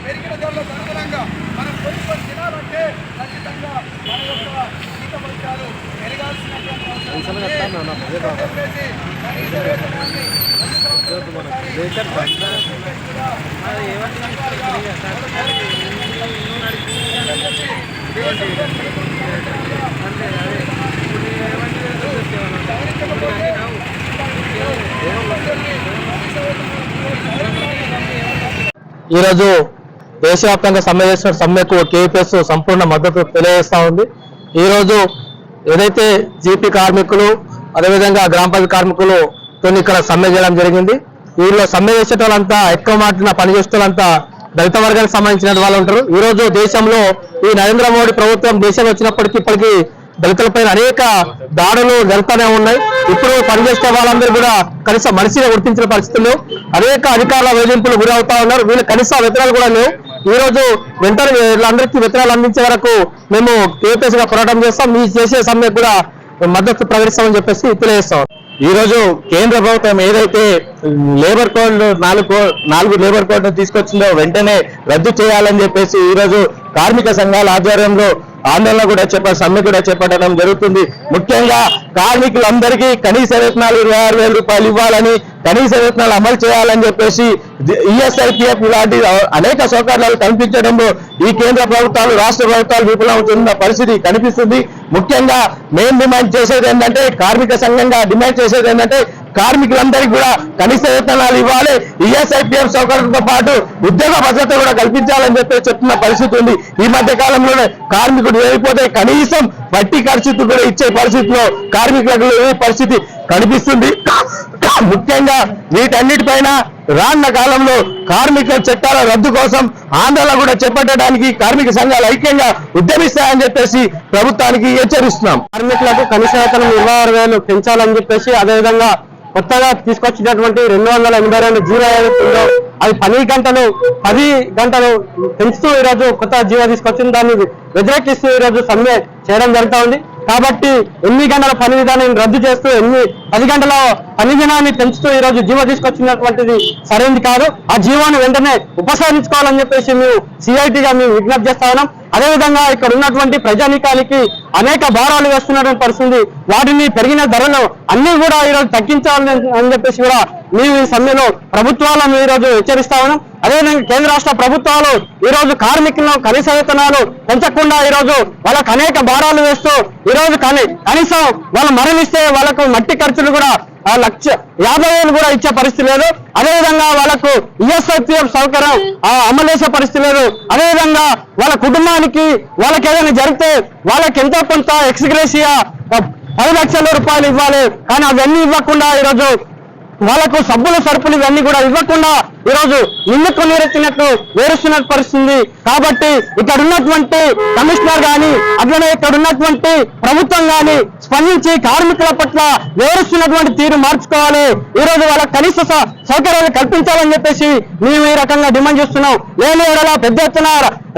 పెరిగిన ధరలకు అనుగుణంగా మనం కొనుక్కొని తినాలంటే ఖచ్చితంగా మన యొక్క జీత భత్యాలు పెరగాల్సినటువంటి అవసరం చెప్పేసి కనీస వేతనాన్ని ఈరోజు దేశవ్యాప్తంగా సమ్మె చేసిన సమ్మెకు కేపీఎస్ సంపూర్ణ మద్దతు తెలియజేస్తా ఉంది. ఈరోజు ఏదైతే జీపీ కార్మికులు అదేవిధంగా గ్రామ పంచాయతీ కార్మికులు కొన్ని ఇక్కడ సమ్మె చేయడం జరిగింది. వీళ్ళు సమ్మె చేసే వాళ్ళంతా ఎక్కువ మాటన పనిచేసే వాళ్ళంతా దళిత వర్గానికి సంబంధించిన వాళ్ళు ఉంటారు. ఈరోజు దేశంలో ఈ నరేంద్ర మోడీ ప్రభుత్వం దేశం వచ్చినప్పటికీ ఇప్పటికీ దళితులపైన అనేక దాడులు జరుగుతూనే ఉన్నాయి. ఇప్పుడు పనిచేసే వాళ్ళందరూ కూడా కనీస మనిషిగా గుర్తించిన పరిస్థితుల్లో అనేక అధికారుల వేధింపులు గురి అవుతా ఉన్నారు. వీళ్ళు కనీస వేతనాలు కూడా లేవు. ఈ రోజు వెంటనే వీళ్ళందరికీ వేతనాలు అందించే వరకు మేము కేపీఎస్ గా పోరాటం చేస్తాం. మీ చేసే సమ్మెకు కూడా మద్దతు ప్రకటిస్తామని చెప్పేసి తెలియజేస్తాం. ఈ రోజు కేంద్ర ప్రభుత్వం ఏదైతే లేబర్ కోడ్ 4 లేబర్ కోడ్ తీసుకొచ్చిందో వెంటనే రద్దు చేయాలని చెప్పేసి ఈ రోజు కార్మిక సంఘాల ఆధ్వర్యంలో ఆందోళన కూడా సమ్మె కూడా చేపట్టడం జరుగుతుంది. ముఖ్యంగా కార్మికులందరికీ కనీస వేతనాలు 26,000 రూపాయలు ఇవ్వాలని, కనీస వేతనాలు అమలు చేయాలని చెప్పేసి ఈఎస్ఐపిఎఫ్ ఇలాంటి అనేక సౌకర్యాలు కల్పించడంలో ఈ కేంద్ర ప్రభుత్వాలు రాష్ట్ర ప్రభుత్వాలు విఫలమవుతున్న పరిస్థితి కనిపిస్తుంది. ముఖ్యంగా మేము డిమాండ్ చేసేది ఏంటంటే, కార్మిక సంఘంగా డిమాండ్ చేసేది ఏంటంటే కార్మికులందరికీ కూడా కనీస వేతనాలు ఇవ్వాలి, ఈఎస్ఐపిఎఫ్ సౌకర్యంతో పాటు ఉద్యోగ భద్రత కూడా కల్పించాలని చెప్పి చెప్తున్న పరిస్థితి ఉంది. ఈ మధ్య కాలంలోనే కార్మికుడు వెళ్ళిపోతే కనీసం వడ్డీ ఖర్చు కూడా ఇచ్చే పరిస్థితిలో కార్మికులకు పరిస్థితి కనిపిస్తుంది. ముఖ్యంగా వీటన్నిటిపైన రానున్న కాలంలో కార్మిక చట్టాల రద్దు కోసం ఆందోళన కూడా చేపట్టడానికి కార్మిక సంఘాలు ఐక్యంగా ఉద్యమిస్తాయని చెప్పేసి ప్రభుత్వానికి హెచ్చరిస్తున్నాం. కార్మికులకు కనీస వేతనం 26,000 పెంచాలని చెప్పేసి, అదేవిధంగా కొత్తగా తీసుకొచ్చినటువంటి 282 జీవో ఏదైతుందో అది 10 గంటలు పెంచుతూ ఈరోజు కొత్త జీవో తీసుకొచ్చింది. దాన్ని వ్యతిరేకిస్తూ ఈరోజు సమ్మె చేయడం జరుగుతూ ఉంది. కాబట్టి 8 గంటల పని విధానాన్ని రద్దు చేస్తూ 10 గంటల పని దినాన్ని పెంచుతూ ఈరోజు జీవో తీసుకొచ్చినటువంటిది సరైనది కాదు. ఆ జీవోను వెంటనే ఉపసంహరించుకోవాలని చెప్పేసి మేము సిఐటిగా మేము విజ్ఞప్తి చేస్తా ఉన్నాం. అదేవిధంగా ఇక్కడ ఉన్నటువంటి ప్రజానీకానికి అనేక భారాలు వేస్తున్నటువంటి పరిస్థితి, వాటిని పెరిగిన ధరలు అన్ని కూడా ఈరోజు తగ్గించాలని అని చెప్పేసి కూడా మేము ఈ సమ్మెలో ప్రభుత్వాలను ఈరోజు హెచ్చరిస్తా ఉన్నాం. అదేవిధంగా కేంద్ర రాష్ట్ర ప్రభుత్వాలు ఈరోజు కార్మికులను కనీస వేతనాలు పెంచకుండా ఈరోజు వాళ్ళకు అనేక భారాలు వేస్తూ ఈరోజు కనీసం వాళ్ళు మరణిస్తే వాళ్ళకు మట్టి ఖర్చులు కూడా 1,50,000 కూడా ఇచ్చే పరిస్థితి లేదు. అదేవిధంగా వాళ్ళకు ఈఎస్ఐపిఎఫ్ సౌకర్యం అమలు చేసే పరిస్థితి లేదు. అదేవిధంగా వాళ్ళ కుటుంబానికి వాళ్ళకి ఏదైనా జరిగితే వాళ్ళకి ఎంతో కొంత ఎక్స్గ్రేషియా 10 లక్షల రూపాయలు ఇవ్వాలి. కానీ అవన్నీ ఇవ్వకుండా ఈరోజు వాళ్ళకు సబ్బులు సరుపులు ఇవన్నీ కూడా ఇవ్వకుండా ఈరోజు నిన్నకు నీరెత్తినట్టు వేరుస్తున్న పరిస్థితి. కాబట్టి ఇక్కడ ఉన్నటువంటి కమిషనర్ గాని అట్లనే ఇక్కడ ఉన్నటువంటి ప్రభుత్వం గాని స్పందించి కార్మికుల పట్ల వేరుస్తున్నటువంటి తీరు మార్చుకోవాలి. ఈరోజు వాళ్ళకి కనీస సౌకర్యాలు కల్పించాలని చెప్పేసి మేము ఈ రకంగా డిమాండ్ చేస్తున్నాం. లేని ఏడలా పెద్ద ఎత్తున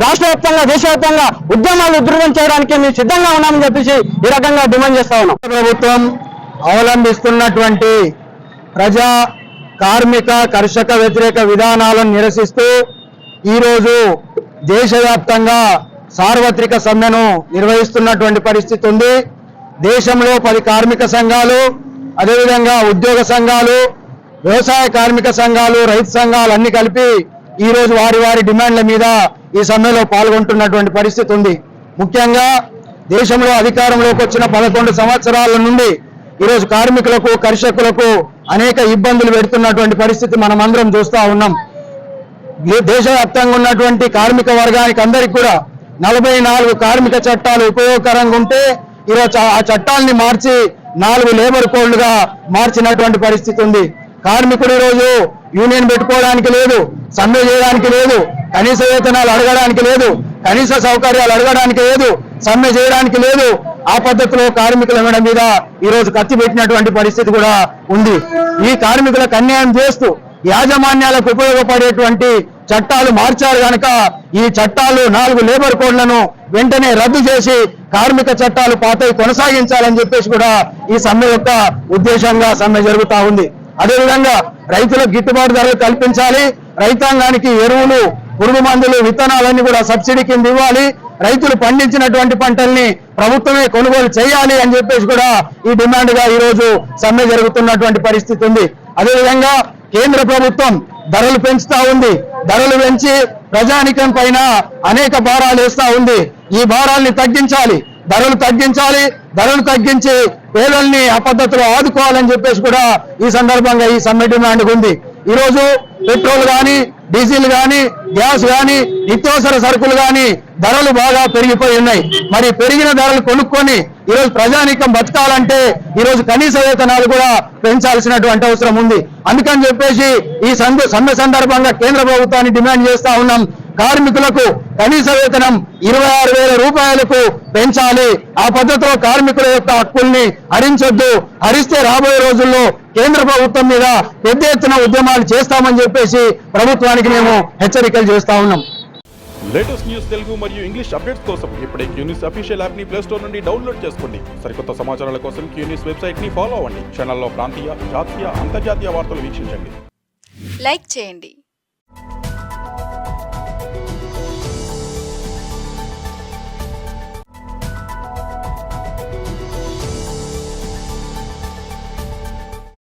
రాష్ట్ర వ్యాప్తంగా దేశవ్యాప్తంగా ఉద్యమాలు ఉధృతం చేయడానికి మేము సిద్ధంగా ఉన్నామని చెప్పేసి ఈ రకంగా డిమాండ్ చేస్తా ఉన్నాం. ప్రభుత్వం అవలంబిస్తున్నటువంటి ప్రజా కార్మిక కర్షక వ్యతిరేక విధానాలను నిరసిస్తూ ఈరోజు దేశవ్యాప్తంగా సార్వత్రిక సమ్మెను నిర్వహిస్తున్నటువంటి పరిస్థితి ఉంది. దేశంలో 10 కార్మిక సంఘాలు, అదేవిధంగా ఉద్యోగ సంఘాలు, వ్యవసాయ కార్మిక సంఘాలు, రైతు సంఘాలు అన్ని కలిపి ఈరోజు వారి డిమాండ్ల మీద ఈ సమ్మెలో పాల్గొంటున్నటువంటి పరిస్థితి ఉంది. ముఖ్యంగా దేశంలో అధికారంలోకి వచ్చిన 11 సంవత్సరాల నుండి ఈరోజు కార్మికులకు కర్షకులకు అనేక ఇబ్బందులు పెడుతున్నటువంటి పరిస్థితి మనమందరం చూస్తూ ఉన్నాం. దేశవ్యాప్తంగా ఉన్నటువంటి కార్మిక వర్గానికి అందరికీ కూడా 44 కార్మిక చట్టాలు ఉపయోగకరంగా ఉంటే ఈరోజు ఆ చట్టాలని మార్చి 4 లేబర్ కోడ్లుగా మార్చినటువంటి పరిస్థితి ఉంది. కార్మికుడు ఈరోజు యూనియన్ పెట్టుకోవడానికి లేదు, సమ్మె చేయడానికి లేదు, కనీస వేతనాలు అడగడానికి లేదు, కనీస సౌకర్యాలు అడగడానికి లేదు, సమ్మె చేయడానికి లేదు. ఆ పద్ధతిలో కార్మికుల మీద ఈరోజు కత్తి పెట్టినటువంటి పరిస్థితి కూడా ఉంది. ఈ కార్మికులకు అన్యాయం చేస్తూ యాజమాన్యాలకు ఉపయోగపడేటువంటి చట్టాలు మార్చారు కనుక ఈ చట్టాలు 4 లేబర్ కోడ్లను వెంటనే రద్దు చేసి కార్మిక చట్టాలు పాతవి కొనసాగించాలని చెప్పేసి కూడా ఈ సమ్మె యొక్క ఉద్దేశంగా సమ్మె జరుగుతూ ఉంది. అదేవిధంగా రైతులకు గిట్టుబాటు ధరలు కల్పించాలి, రైతాంగానికి ఎరువులు, పురుగు మందులు, విత్తనాలన్నీ కూడా సబ్సిడీ కింద ఇవ్వాలి. రైతులు పండించినటువంటి పంటల్ని ప్రభుత్వమే కొనుగోలు చేయాలి అని చెప్పేసి కూడా ఈ డిమాండ్ గా ఈ రోజు సమ్మె జరుగుతున్నటువంటి పరిస్థితి ఉంది. అదేవిధంగా కేంద్ర ప్రభుత్వం ధరలు పెంచుతా ఉంది. ధరలు పెంచి ప్రజానికం పైన అనేక భారాలు వేస్తా ఉంది. ఈ భారాల్ని తగ్గించాలి, ధరలు తగ్గించాలి. ధరలు తగ్గించి పేదల్ని ఆ పద్ధతిలో ఆదుకోవాలని చెప్పేసి కూడా ఈ సందర్భంగా ఈ సమ్మె డిమాండ్ ఉంది. ఈరోజు పెట్రోల్ కానీ, డీజిల్ కానీ, గ్యాస్ కానీ, నిత్యావసర సరుకులు కానీ ధరలు బాగా పెరిగిపోయి ఉన్నాయి. మరి పెరిగిన ధరలు కొనుక్కొని ఈరోజు ప్రజానీకం బతకాలంటే ఈరోజు కనీస వేతనాలు కూడా పెంచాల్సినటువంటి అవసరం ఉంది. అందుకని చెప్పేసి ఈ సమ్మె సందర్భంగా కేంద్ర ప్రభుత్వాన్ని డిమాండ్ చేస్తా ఉన్నాం. కార్మికులకు కనీస వేతనం 26,000 రూపాయలకు పెంచాలి. ఆ పద్ధతిలో కార్మికుల యొక్క హక్కుల్ని హరించొద్దు. హరిస్తే రాబోయే రోజుల్లో కేంద్ర ప్రభుత్వం మీద పెద్ద ఎత్తున ఉద్యమాలు చేస్తామని చెప్పేసి ప్రభుత్వానికి మేము హెచ్చరికలు చేస్తా ఉన్నాం. లేటెస్ట్ న్యూస్ తెలుగు మరియు ఇంగ్లీష్ అప్డేట్స్ కోసం ఇప్పుడే క్యూన్యూస్ అఫీషియల్ యాప్ ని ప్లే స్టోర్ నుండి డౌన్లోడ్ చేసుకోండి. సరికొత్త సమాచారాల కోసం క్యూన్యూస్ వెబ్సైట్ ని ఫాలో అవ్వండి. ఛానల్లో ప్రాంతీయ, జాతీయ, అంతర్జాతీయ వార్తలు వీక్షించండి. లైక్ చేయండి,